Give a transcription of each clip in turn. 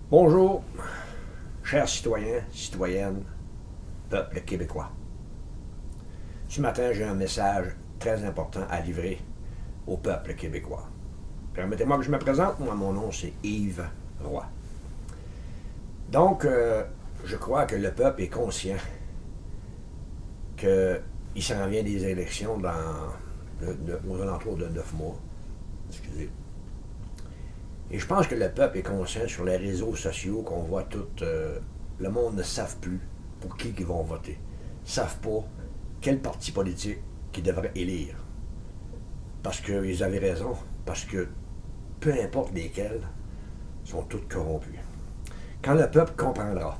Bonjour, chers citoyens, citoyennes, peuple québécois. Ce matin, j'ai un message très important à livrer au peuple québécois. Permettez-moi que je me présente. Moi, mon nom, c'est Yves Roy. Donc, je crois que le peuple est conscient qu'il s'en vient des élections aux alentours de 9 mois. Excusez. Et je pense que le peuple est conscient sur les réseaux sociaux qu'on voit tout. Le monde ne savent plus pour qui ils vont voter. Ils ne savent pas quel parti politique qu'ils devraient élire. Parce qu'ils avaient raison. Parce que peu importe lesquels, sont tous corrompus. Quand le peuple comprendra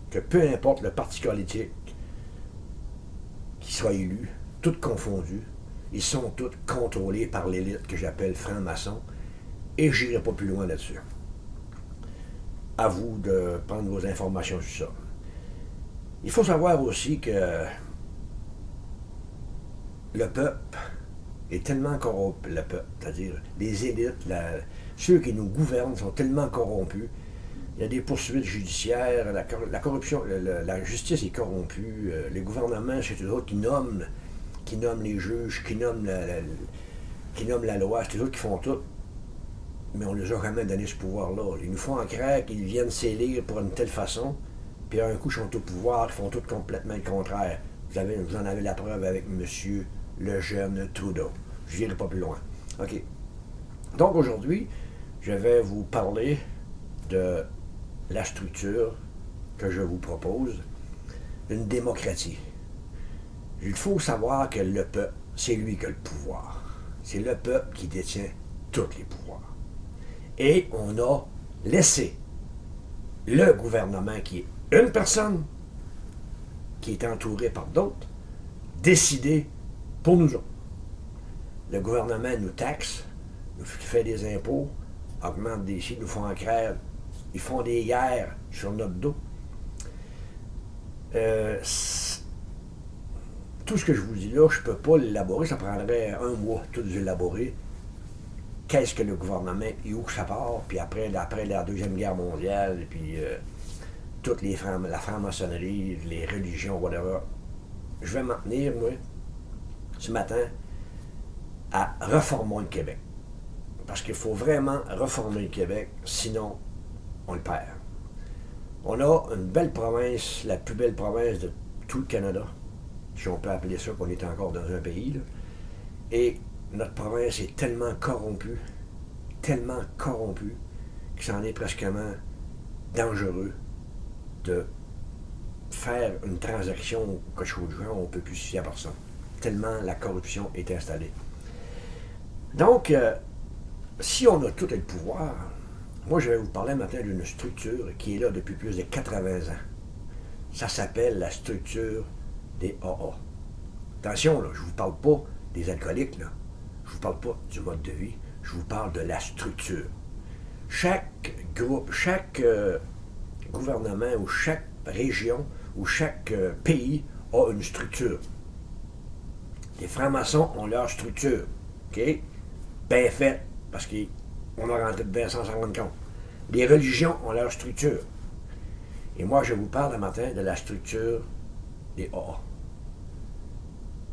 que peu importe le parti politique qui soit élu, tous confondus, ils sont tous contrôlés par l'élite que j'appelle franc-maçon, et je n'irai pas plus loin là-dessus. À vous de prendre vos informations sur ça. Il faut savoir aussi que le peuple est tellement corrompu, le peuple, c'est-à-dire les élites, ceux qui nous gouvernent sont tellement corrompus. Il y a des poursuites judiciaires, la corruption, la justice est corrompue, le gouvernement, c'est eux autres qui nomment les juges, qui nomment la loi, c'est eux autres qui font tout. Mais on ne les a jamais donné ce pouvoir-là. Ils nous font en croire qu'ils viennent s'élire pour une telle façon, puis un coup, ils sont au pouvoir, ils font tout complètement le contraire. Vous en avez la preuve avec M. le jeune Trudeau. Je n'irai pas plus loin. OK. Donc aujourd'hui, je vais vous parler de la structure que je vous propose, une démocratie. Il faut savoir que le peuple, c'est lui qui a le pouvoir. C'est le peuple qui détient tous les pouvoirs. Et on a laissé le gouvernement, qui est une personne, qui est entourée par d'autres, décider pour nous autres. Le gouvernement nous taxe, nous fait des impôts, augmente des chiffres, nous font en crème, ils font des guerres sur notre dos. Tout ce que je vous dis là, je ne peux pas l'élaborer, ça prendrait un mois tout élaborer. Qu'est-ce que le gouvernement et où ça part, puis après la Deuxième Guerre mondiale, et puis toute la franc-maçonnerie, les religions, whatever. Je vais m'en tenir, moi, ce matin, à reformer le Québec. Parce qu'il faut vraiment reformer le Québec, sinon on le perd. On a une belle province, la plus belle province de tout le Canada, si on peut appeler ça qu'on est encore dans un pays, là. Et notre province est tellement corrompue, que c'en est presque dangereux de faire une transaction ou quelque chose de genre, on ne peut plus se fier à personne. Tellement la corruption est installée. Donc, si on a tout le pouvoir, moi je vais vous parler maintenant d'une structure qui est là depuis plus de 80 ans. Ça s'appelle la structure des AA. Attention, là, je ne vous parle pas des alcooliques, là. Je ne vous parle pas du mode de vie, je vous parle de la structure. Chaque groupe, chaque gouvernement ou chaque région ou chaque pays a une structure. Les francs-maçons ont leur structure. OK? Bien fait, parce qu'on a rentré dedans sans s'en rendre compte. Les religions ont leur structure. Et moi, je vous parle ce matin de la structure des AA.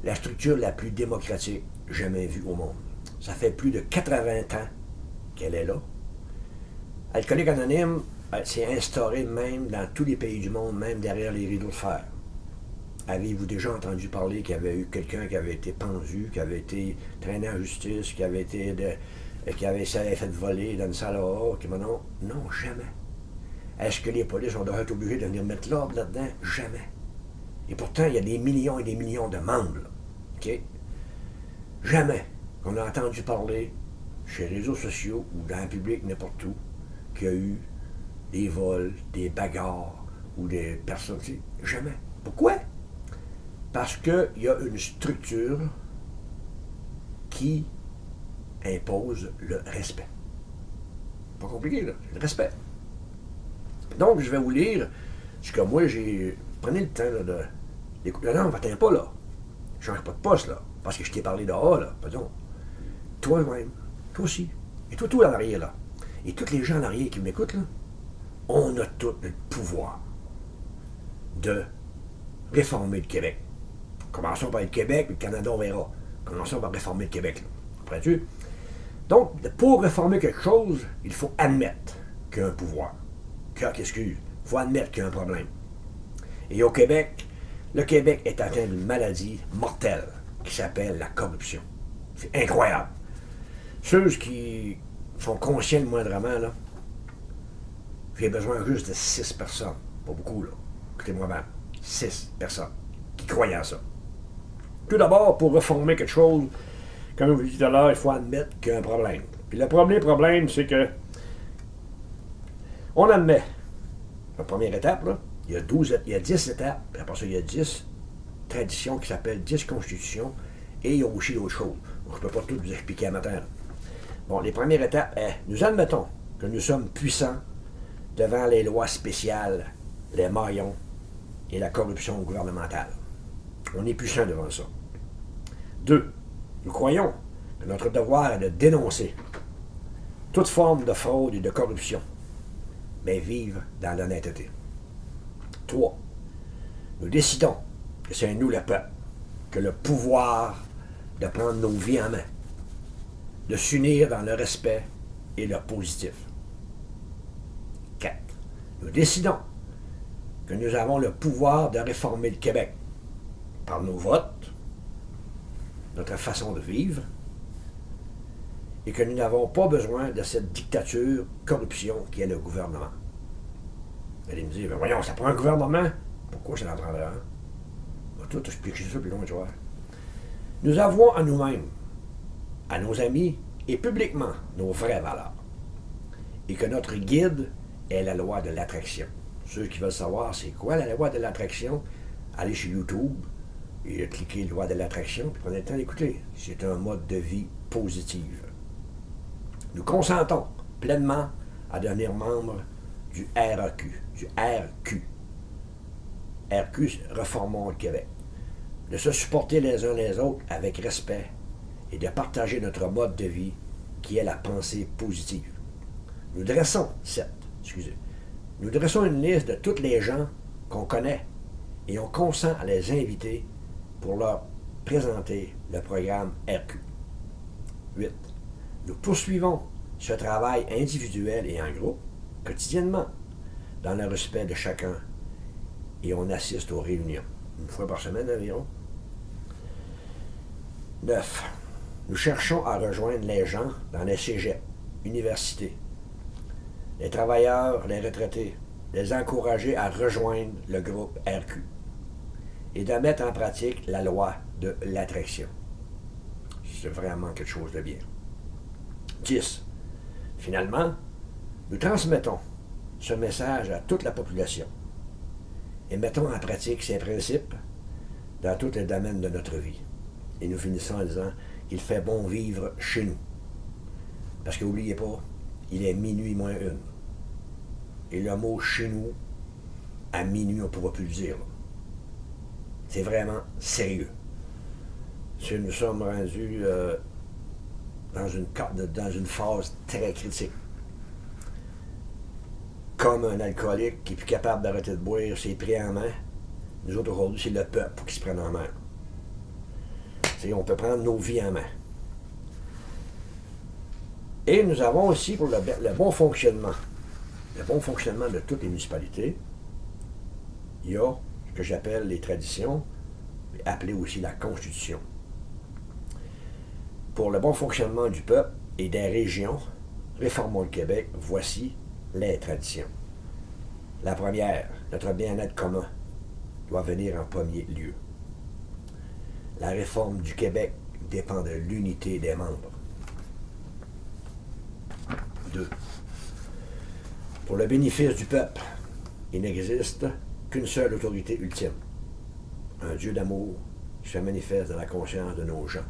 La structure la plus démocratique jamais vue au monde. Ça fait plus de 80 ans qu'elle est là. Alcoolique Anonyme s'est instauré même dans tous les pays du monde, même derrière les rideaux de fer. Avez-vous déjà entendu parler qu'il y avait eu quelqu'un qui avait été pendu, qui avait été traîné en justice, qui avait fait voler dans une salle à AA? Non, jamais. Est-ce que les polices ont dû être obligés de venir mettre l'ordre là-dedans? Jamais. Et pourtant, il y a des millions et des millions de membres, là. OK? Jamais qu'on a entendu parler chez les réseaux sociaux ou dans le public, n'importe où, qu'il y a eu des vols, des bagarres ou des personnes. Jamais. Pourquoi? Parce qu'il y a une structure qui impose le respect. Pas compliqué, là. Le respect. Donc, je vais vous lire ce que moi, j'ai... Prenez le temps là, d'écouter. Non, va-t'en pas, là. Je change pas de poste, là. Parce que je t'ai parlé de A, là. Pardon. Toi-même. Toi aussi. Et toi, tout en arrière, là. Et tous les gens en arrière qui m'écoutent, là, on a tout le pouvoir de réformer le Québec. Commençons par le Québec, le Canada, on verra. Commençons par réformer le Québec. Comprends-tu? Donc, pour réformer quelque chose, il faut admettre qu'il y a un pouvoir. Il faut admettre qu'il y a un problème. Et au Québec, le Québec est atteint d'une maladie mortelle qui s'appelle la corruption. C'est incroyable. Ceux qui sont conscients moindrement, là, j'ai besoin juste de 6 personnes. Pas beaucoup, là. Écoutez-moi bien. 6 personnes qui croient à ça. Tout d'abord, pour réformer quelque chose, comme je vous disais tout à l'heure, il faut admettre qu'il y a un problème. Puis le premier problème, c'est que on admet. La première étape, là, il y a 10 étapes, puis après ça, il y a 10 traditions qui s'appellent 10 constitutions, et il y a aussi d'autres choses. Donc, je ne peux pas tout vous expliquer à matin. Là. Bon, les premières étapes, nous admettons que nous sommes puissants devant les lois spéciales, les maillons et la corruption gouvernementale. On est puissant devant ça. 2. Nous croyons que notre devoir est de dénoncer toute forme de fraude et de corruption, mais vivre dans l'honnêteté. 3. Nous décidons que c'est nous, le peuple, que le pouvoir de prendre nos vies en main, de s'unir dans le respect et le positif. 4. Nous décidons que nous avons le pouvoir de réformer le Québec par nos votes, notre façon de vivre, et que nous n'avons pas besoin de cette dictature, corruption qui est le gouvernement. Vous allez me dire, ben voyons, ça prend un gouvernement. Pourquoi ça en prendrait un? On va tout expliquer ça plus loin, tu vois. Nous avons à nous-mêmes, à nos amis et publiquement nos vraies valeurs. Et que notre guide est la loi de l'attraction. Ceux qui veulent savoir c'est quoi la loi de l'attraction, allez chez YouTube et cliquez loi de l'attraction, puis prenez le temps d'écouter. C'est un mode de vie positif. Nous consentons pleinement à devenir membre du RAQ, du RQ. RQ, Reformons le Québec. De se supporter les uns les autres avec respect et de partager notre mode de vie qui est la pensée positive. Nous dressons une liste de tous les gens qu'on connaît et on consent à les inviter pour leur présenter le programme RQ. 8. Nous poursuivons ce travail individuel et en groupe, quotidiennement, dans le respect de chacun, et on assiste aux réunions, une fois par semaine environ. 9. Nous cherchons à rejoindre les gens dans les cégeps, universités, les travailleurs, les retraités, les encourager à rejoindre le groupe RQ et de mettre en pratique la loi de l'attraction. C'est vraiment quelque chose de bien. 10. Finalement, nous transmettons ce message à toute la population et mettons en pratique ces principes dans tous les domaines de notre vie. Et nous finissons en disant qu'il fait bon vivre chez nous. Parce que n'oubliez pas, il est minuit moins une. Et le mot chez nous, à minuit, on ne pourra plus le dire. Là. C'est vraiment sérieux. Si nous sommes rendus dans une phase très critique. Comme un alcoolique qui est plus capable d'arrêter de boire, c'est pris en main. Nous autres, aujourd'hui, c'est le peuple qui se prenne en main. T'sais, on peut prendre nos vies en main. Et nous avons aussi, pour le bon fonctionnement de toutes les municipalités, il y a ce que j'appelle les traditions, appelées aussi la Constitution. Pour le bon fonctionnement du peuple et des régions, Réformons le Québec, voici les traditions. La première, notre bien-être commun, doit venir en premier lieu. La réforme du Québec dépend de l'unité des membres. 2. Pour le bénéfice du peuple, il n'existe qu'une seule autorité ultime. Un Dieu d'amour qui se manifeste dans la conscience de nos gens.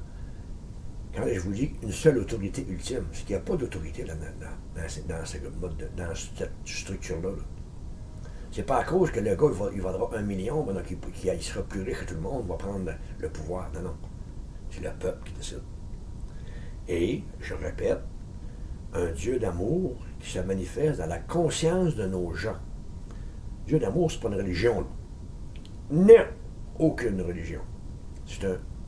Quand je vous dis une seule autorité ultime, c'est qu'il n'y a pas d'autorité dans cette structure-là. C'est pas à cause que le gars il vaudra 1 million, donc il sera plus riche que tout le monde, va prendre le pouvoir. Non, non. C'est le peuple qui décide. Et, je répète, un Dieu d'amour qui se manifeste dans la conscience de nos gens. Dieu d'amour, c'est pas une religion. Non, aucune religion. C'est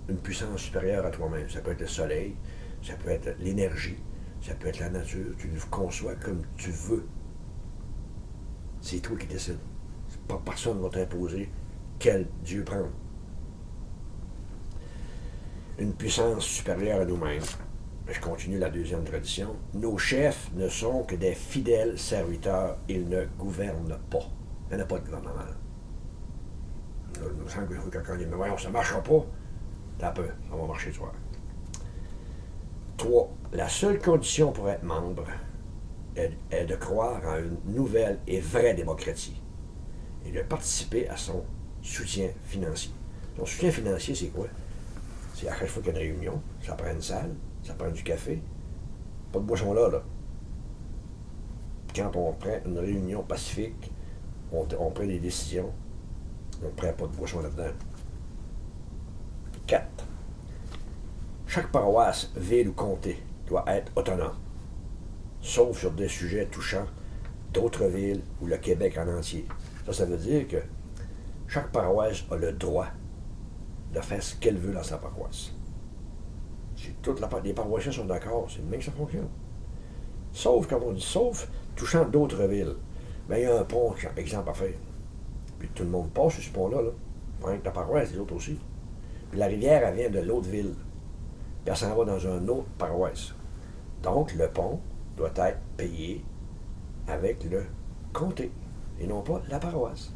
une puissance supérieure à toi-même. Ça peut être le soleil, ça peut être l'énergie, ça peut être la nature. Tu le conçois comme tu veux. C'est toi qui décides. Pas personne ne va t'imposer quel Dieu prendre. Une puissance supérieure à nous-mêmes. Je continue la deuxième tradition. Nos chefs ne sont que des fidèles serviteurs. Ils ne gouvernent pas. Il n'y en a pas de gouvernement. Il me semble que quelqu'un dit, mais voyons, ça ne marchera pas. T'as peu, ça va marcher, toi. 3. La seule condition pour être membre est de croire en une nouvelle et vraie démocratie et de participer à son soutien financier. Son soutien financier, c'est quoi? C'est à chaque fois qu'il y a une réunion, ça prend une salle, ça prend du café, pas de boisson là. Quand on prend une réunion pacifique, on prend des décisions, on ne prend pas de boisson là-dedans. 4. Chaque paroisse, ville ou comté doit être autonome, sauf sur des sujets touchant d'autres villes ou le Québec en entier. Ça veut dire que chaque paroisse a le droit de faire ce qu'elle veut dans sa paroisse. Si les paroissiens sont d'accord, c'est même que ça fonctionne. Sauf, comme on dit, sauf touchant d'autres villes. Mais il y a un pont, par exemple, à faire. Puis tout le monde passe sur ce pont-là. Rien que la paroisse, les autres aussi. Puis la rivière, elle vient de l'autre ville. Puis elle s'en va dans une autre paroisse. Donc, le pont doit être payé avec le comté, et non pas la paroisse.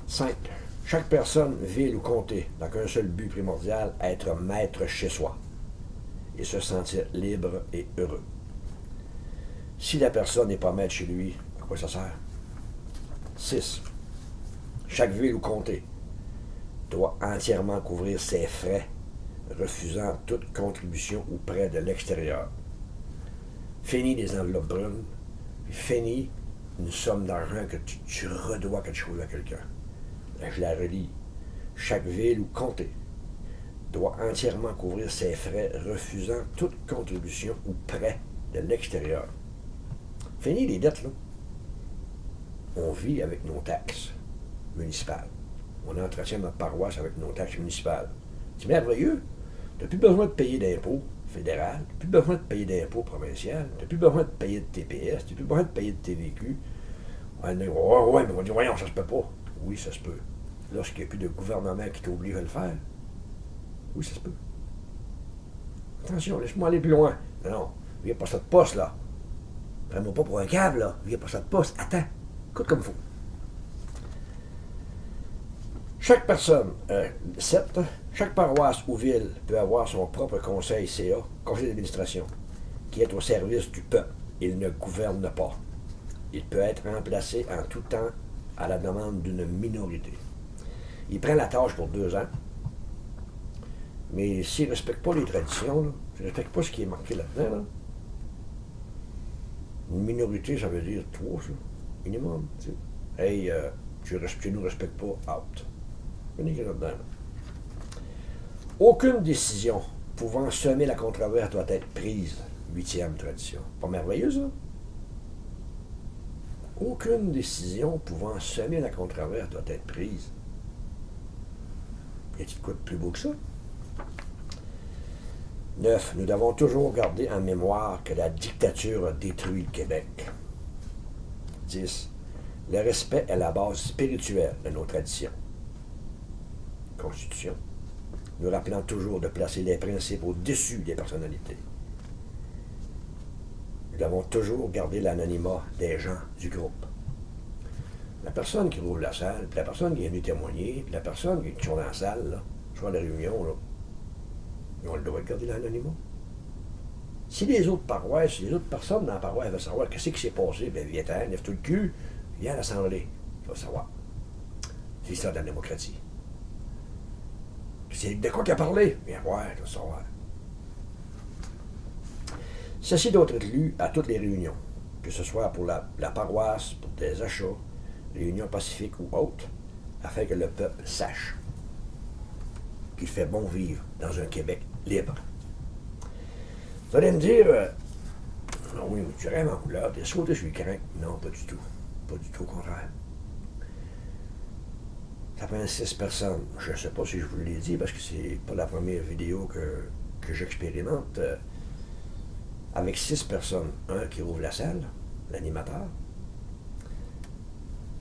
5. Chaque personne, ville ou comté, n'a qu'un seul but primordial, être maître chez soi et se sentir libre et heureux. Si la personne n'est pas maître chez lui, à quoi ça sert? 6. Chaque ville ou comté doit entièrement couvrir ses frais, refusant toute contribution ou prêt de l'extérieur. Fini les enveloppes brunes, fini une somme d'argent que tu redois quelque chose à quelqu'un. Là, je la relis. Chaque ville ou comté doit entièrement couvrir ses frais, refusant toute contribution ou prêt de l'extérieur. Fini les dettes, là. On vit avec nos taxes municipales. On entretient notre paroisse avec nos taxes municipales. C'est merveilleux. Tu n'as plus besoin de payer d'impôts fédéral, tu n'as plus besoin de payer d'impôts provincial, tu n'as plus besoin de payer de TPS, tu n'as plus besoin de payer de TVQ. Ouais, mais on va dire, voyons, ça se peut pas. Oui, ça se peut. Lorsqu'il n'y a plus de gouvernement qui t'oblige à le faire, oui, ça se peut. Attention, laisse-moi aller plus loin. Non, il n'y a pas ça de poste, là. Prends-moi pas pour un câble, là. Il n'y a pas ça de poste. Attends, écoute comme il faut. Chaque personne, 7, chaque paroisse ou ville peut avoir son propre conseil CA, conseil d'administration, qui est au service du peuple. Il ne gouverne pas. Il peut être remplacé en tout temps à la demande d'une minorité. Il prend la tâche pour 2 ans, mais s'il ne respecte pas les traditions, s'il ne respecte pas ce qui est marqué là-dedans, là, une minorité, ça veut dire 3, ça, minimum. Tu sais. Hey, tu ne nous respectes pas, out. Là-dedans. Aucune décision pouvant semer la controverse doit être prise. 8e tradition. Pas merveilleux, ça? Aucune décision pouvant semer la controverse doit être prise. Y a-t-il quoi de plus beau que ça? 9. Nous devons toujours garder en mémoire que la dictature a détruit le Québec. 10. Le respect est la base spirituelle de nos traditions. Constitution, nous rappelant toujours de placer les principes au-dessus des personnalités. Nous devons toujours garder l'anonymat des gens du groupe. La personne qui rouvre la salle, puis la personne qui est venue témoigner, puis la personne qui est dans la salle, là, soit à la réunion, là, ils ont le droit de garder l'anonymat. Si les autres paroisses, les autres personnes dans la paroisse veulent savoir qu'est-ce qui s'est passé, bien viens-t'en, lève tout le cul, viens à l'Assemblée, tu vas savoir. C'est ça de la démocratie. C'est de quoi qu'il a parlé? Viens voir, tu vas savoir. Ceci doit être lu à toutes les réunions, que ce soit pour la paroisse, pour des achats, réunions pacifiques ou autres, afin que le peuple sache qu'il fait bon vivre dans un Québec libre. Vous allez me dire, oui, mais tu rêves en couleur, t'es sauté sur le crack. Non, pas du tout. Pas du tout, au contraire. Ça prend 6 personnes. Je ne sais pas si je vous l'ai dit, parce que c'est pas la première vidéo que j'expérimente. Avec 6 personnes. Un qui ouvre la salle, l'animateur.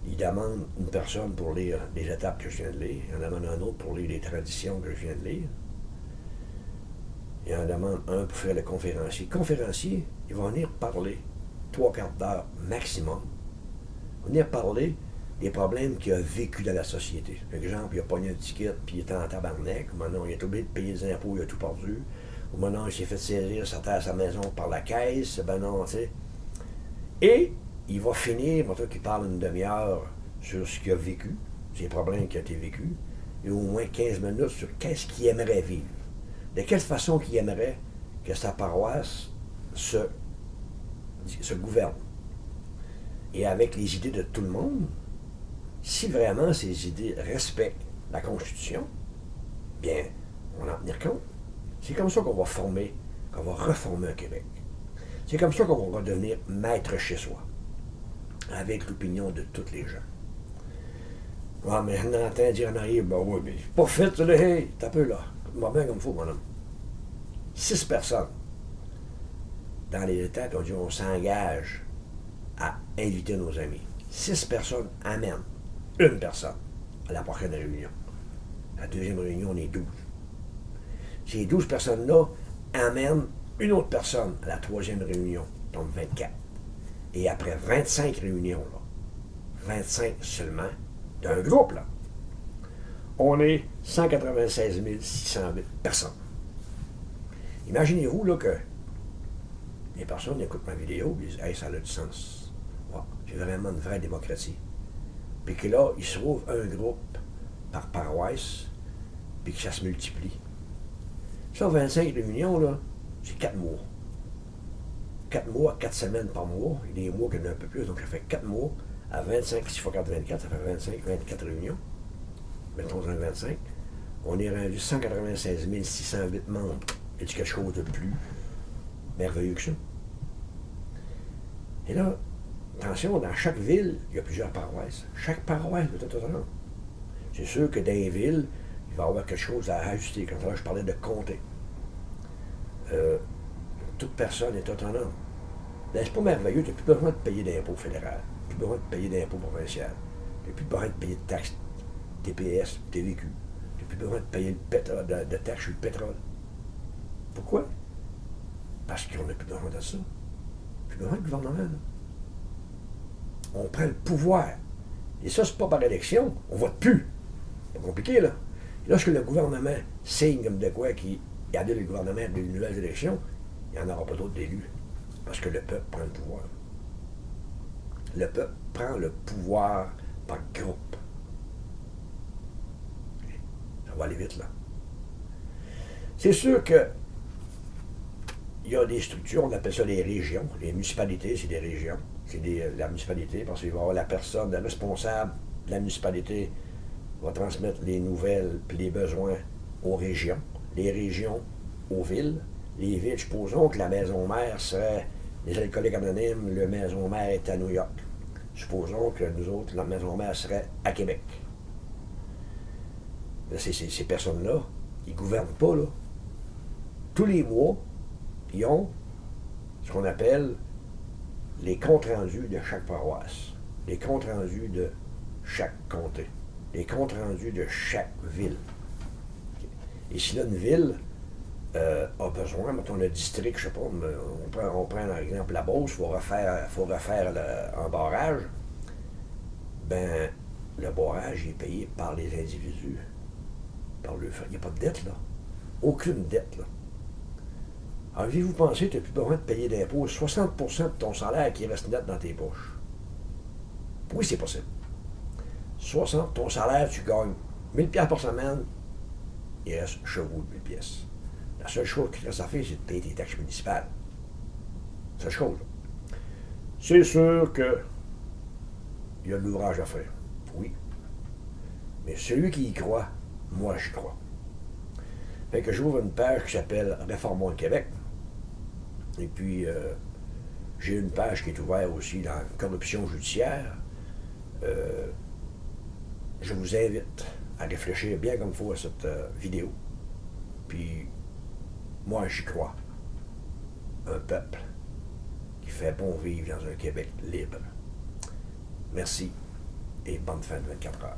Il demande une personne pour lire les étapes que je viens de lire. Il en demande un autre pour lire les traditions que je viens de lire. Il en demande un pour faire le conférencier. Le conférencier, il va venir parler 3/4 d'heure maximum. Il va venir parler des problèmes qu'il a vécu dans la société. Par exemple, il a pogné un ticket, puis il était en tabarnak. Ou maintenant, il est obligé de payer des impôts, il a tout perdu. Ou maintenant, il s'est fait saisir sa maison par la caisse. Ben non, tu sais. Et il va finir, maintenant qu'il parle une demi-heure sur ce qu'il a vécu, ses problèmes qui ont été vécus, et au moins 15 minutes sur qu'est-ce qu'il aimerait vivre. De quelle façon qu'il aimerait que sa paroisse se gouverne. Et avec les idées de tout le monde, si vraiment ces idées respectent la Constitution, bien, on en tenir compte. C'est comme ça qu'on va reformer un Québec. C'est comme ça qu'on va devenir maître chez soi, avec l'opinion de tous les gens. Ah, mais on entend dire en arrière, ben oui, mais pas fait, là, hey, t'as peu là. Va bien comme il faut, mon homme. 6 personnes dans les États qui ont dit on s'engage à inviter nos amis. 6 personnes amènent une personne à la prochaine réunion. La deuxième réunion, on est 12. Ces 12 personnes-là amènent une autre personne à la troisième réunion, donc 24. Et après 25 réunions, là, 25 seulement, d'un groupe, là, on est 196 608 personnes. Imaginez-vous là, que les personnes écoutent ma vidéo et disent « Hey, ça a du sens. Wow, c'est vraiment une vraie démocratie. » Puis que là, il se trouve un groupe par paroisse, puis que ça se multiplie. Ça, 25 réunions, là, c'est 4 mois. 4 mois, 4 semaines par mois. Il y a des mois qu'il y en a un peu plus, donc ça fait 4 mois. À 25, 6 fois 4, 24, ça fait 25, 24 réunions. Mettons un 25. On est rendu 196 608 membres. Y a-t-il quelque chose de plus merveilleux que ça? Et là, attention, dans chaque ville, il y a plusieurs paroisses. Chaque paroisse doit être autonome. C'est sûr que dans les villes, il va y avoir quelque chose à ajuster. Quand je parlais de comté. Toute personne est autonome. Ben, c'est pas merveilleux, tu n'as plus besoin de payer d'impôts fédéral, tu n'as plus besoin de payer d'impôts provincial, tu n'as plus besoin de payer de taxes TPS, TVQ, tu n'as plus besoin de payer le pétrole, de taxes sur le pétrole. Pourquoi? Parce qu'on n'a plus besoin de ça. Plus besoin de gouvernement. Là. On prend le pouvoir. Et ça, c'est pas par élection, on vote plus. C'est pas compliqué, là. Et lorsque le gouvernement signe comme de quoi qu'il y a le gouvernement de nouvelles élections, il n'y en aura pas d'autres d'élus. Parce que le peuple prend le pouvoir. Le peuple prend le pouvoir par groupe. Ça va aller vite, là. C'est sûr que il y a des structures, on appelle ça les régions. Les municipalités, c'est des régions. C'est la municipalité, parce qu'il va y avoir la personne, le responsable de la municipalité va transmettre les nouvelles et les besoins aux régions. Les régions aux villes. Les villes, supposons que la maison mère serait les alcooliques anonymes, le maison mère est à New York. Supposons que nous autres, la maison mère serait à Québec. Là, ces personnes-là, ils ne gouvernent pas, là. Tous les mois, ils ont ce qu'on appelle les comptes rendus de chaque paroisse, les comptes rendus de chaque comté, les comptes rendus de chaque ville. Et si là, une ville a besoin, mettons le district, je sais pas, on prend par exemple la Beauce, il faut refaire un barrage, ben le barrage est payé par les individus, par le fait. Il n'y a pas de dette, là. Aucune dette, là. Avez-vous pensé que tu n'as plus besoin de payer d'impôts 60% de ton salaire qui reste net dans tes poches? Oui, c'est possible. 60, ton salaire, tu gagnes 1000 pièces par semaine, il reste chez vous 1000 pièces. La seule chose qu'il reste à faire, c'est de payer tes taxes municipales. Seule chose. C'est sûr que il y a de l'ouvrage à faire. Oui. Mais celui qui y croit, moi j'y crois. Fait que j'ouvre une page qui s'appelle Réformons le Québec. Et puis, J'ai une page qui est ouverte aussi dans la corruption judiciaire. Je vous invite à réfléchir bien comme il faut à cette vidéo. Puis, moi, j'y crois. Un peuple qui fait bon vivre dans un Québec libre. Merci et bonne fin de 24 heures.